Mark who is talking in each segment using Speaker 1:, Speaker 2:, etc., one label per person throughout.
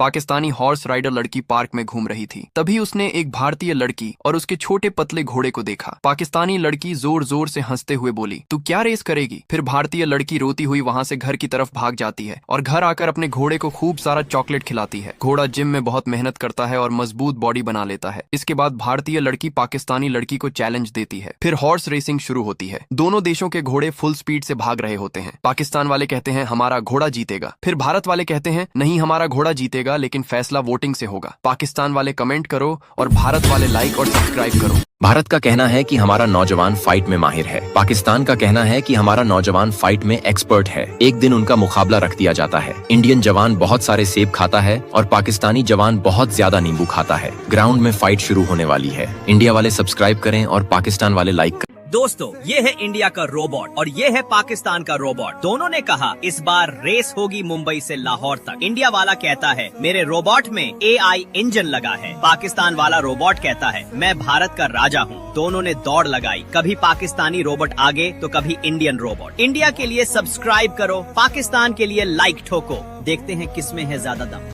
Speaker 1: Pakistani horse rider लड़की park में घूम रही थी। तभी उसने एक भारतीय लड़की और उसके छोटे पतले घोड़े को देखा। पाकिस्तानी लड़की जोर जोर से हंसते हुए बोली, तू क्या रेस करेगी? फिर भारतीय लड़की रोती हुई वहां से घर की तरफ भाग जाती है और घर आकर अपने घोड़े को खूब सारा चॉकलेट खिलाती है। घोड़ा जिम में बहुत मेहनत करता है और मजबूत बॉडी बना लेता है। इसके बाद भारतीय लड़की पाकिस्तानी लड़की को चैलेंज देती है। फिर हॉर्स रेसिंग शुरू होती है। दोनों देशों के घोड़े फुल स्पीड से भाग रहे होते हैं। पाकिस्तान वाले कहते हैं हमारा घोड़ा जीतेगा। फिर भारत वाले कहते हैं नहीं, हमारा घोड़ा जीतेगा, लेकिन फैसला वोटिंग से होगा। पाकिस्तान वाले कमेंट करो और भारत वाले लाइक और सब्सक्राइब करो।
Speaker 2: भारत का कहना है कि हमारा नौजवान फाइट में माहिर है। पाकिस्तान का कहना है कि हमारा नौजवान फाइट में एक्सपर्ट है। एक दिन उनका मुकाबला रख दिया जाता है। इंडियन जवान बहुत सारे सेब खाता है और पाकिस्तानी जवान बहुत ज्यादा नींबू खाता है। ग्राउंड में फाइट शुरू होने वाली है। इंडिया वाले सब्सक्राइब करें और पाकिस्तान वाले लाइक करें।
Speaker 3: दोस्तों, ये है इंडिया का रोबोट और ये है पाकिस्तान का रोबोट। दोनों ने कहा इस बार रेस होगी मुंबई से लाहौर तक। इंडिया वाला कहता है मेरे रोबोट में AI इंजन लगा है। पाकिस्तान वाला रोबोट कहता है मैं भारत का राजा हूँ। दोनों ने दौड़ लगाई, कभी पाकिस्तानी रोबोट आगे तो कभी इंडियन रोबोट। इंडिया के लिए सब्सक्राइब करो, पाकिस्तान के लिए लाइक ठोको। देखते हैं किसमें है ज्यादा दम।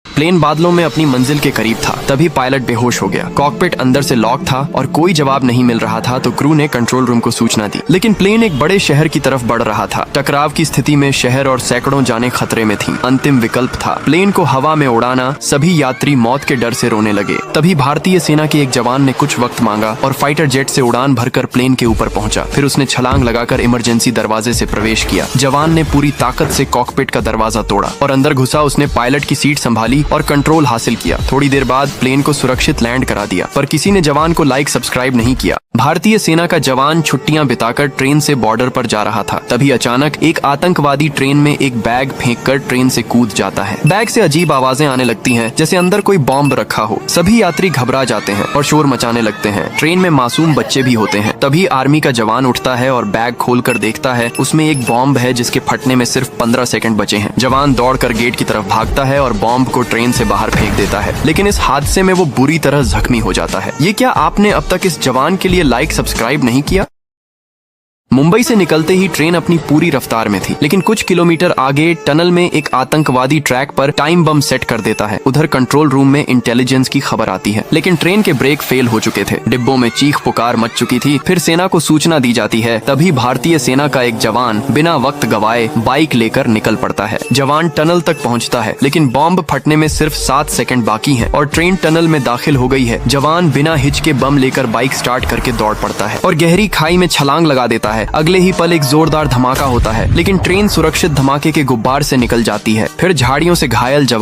Speaker 1: प्लेन बादलों में अपनी मंजिल के करीब था। तभी पायलट बेहोश हो गया। कॉकपिट अंदर से लॉक था और कोई जवाब नहीं मिल रहा था, तो क्रू ने कंट्रोल रूम को सूचना दी। लेकिन प्लेन एक बड़े शहर की तरफ बढ़ रहा था। टकराव की स्थिति में शहर और सैकड़ों जानें खतरे में थीं। अंतिम विकल्प था प्लेन को हवा में उड़ाना। सभी यात्री मौत के डर से रोने लगे। तभी भारतीय सेना के एक जवान ने कुछ वक्त मांगा और फाइटर जेट से उड़ान भरकर प्लेन के ऊपर पहुंचा। फिर उसने छलांग लगाकर इमरजेंसी दरवाजे से प्रवेश किया। जवान ने पूरी ताकत से कॉकपिट का दरवाजा तोड़ा और अंदर घुसा। उसने पायलट की सीट संभाली और कंट्रोल हासिल किया। थोड़ी देर बाद प्लेन को सुरक्षित लैंड करा दिया, पर किसी ने जवान को लाइक सब्सक्राइब नहीं किया। भारतीय सेना का जवान छुट्टियां बिताकर ट्रेन से बॉर्डर पर जा रहा था। तभी अचानक एक आतंकवादी ट्रेन में एक बैग फेंककर ट्रेन से कूद जाता है। बैग से अजीब आवाजें आने लगती हैं, जैसे अंदर कोई बॉम्ब रखा हो। सभी यात्री घबरा जाते हैं और शोर मचाने लगते हैं। ट्रेन में मासूम बच्चे भी होते हैं। तभी आर्मी का जवान उठता है और बैग खोलकर देखता है उसमें एक बॉम्ब है, जिसके फटने में सिर्फ 15 सेकंड बचे हैं। जवान दौड़कर गेट की तरफ भागता है और बॉम्ब को ट्रेन से बाहर फेंक देता है। लेकिन इस हादसे में वो बुरी तरह जख्मी हो जाता है। ये क्या आपने अब तक इस जवान के लिए लाइक सब्सक्राइब नहीं किया? मुंबई से निकलते ही ट्रेन अपनी पूरी रफ्तार में थी, लेकिन कुछ किलोमीटर आगे टनल में एक आतंकवादी ट्रैक पर टाइम बम सेट कर देता है। उधर कंट्रोल रूम में इंटेलिजेंस की खबर आती है, लेकिन ट्रेन के ब्रेक फेल हो चुके थे। डिब्बों में चीख पुकार मच चुकी थी। फिर सेना को सूचना दी जाती है। तभी भारतीय सेना का एक जवान बिना वक्त गवाए बाइक लेकर निकल पड़ता है। जवान टनल तक पहुँचता है, लेकिन बॉम्ब फटने में सिर्फ 7 सेकंड बाकी है और ट्रेन टनल में दाखिल हो गई है। जवान बिना हिचके बम लेकर बाइक स्टार्ट करके दौड़ पड़ता है और गहरी खाई में छलांग लगा देता है। अगले ही पल एक जोरदार धमाका होता है, लेकिन ट्रेन सुरक्षित धमाके के गुब्बार से निकल जाती है। फिर झाड़ियों से घायल जवान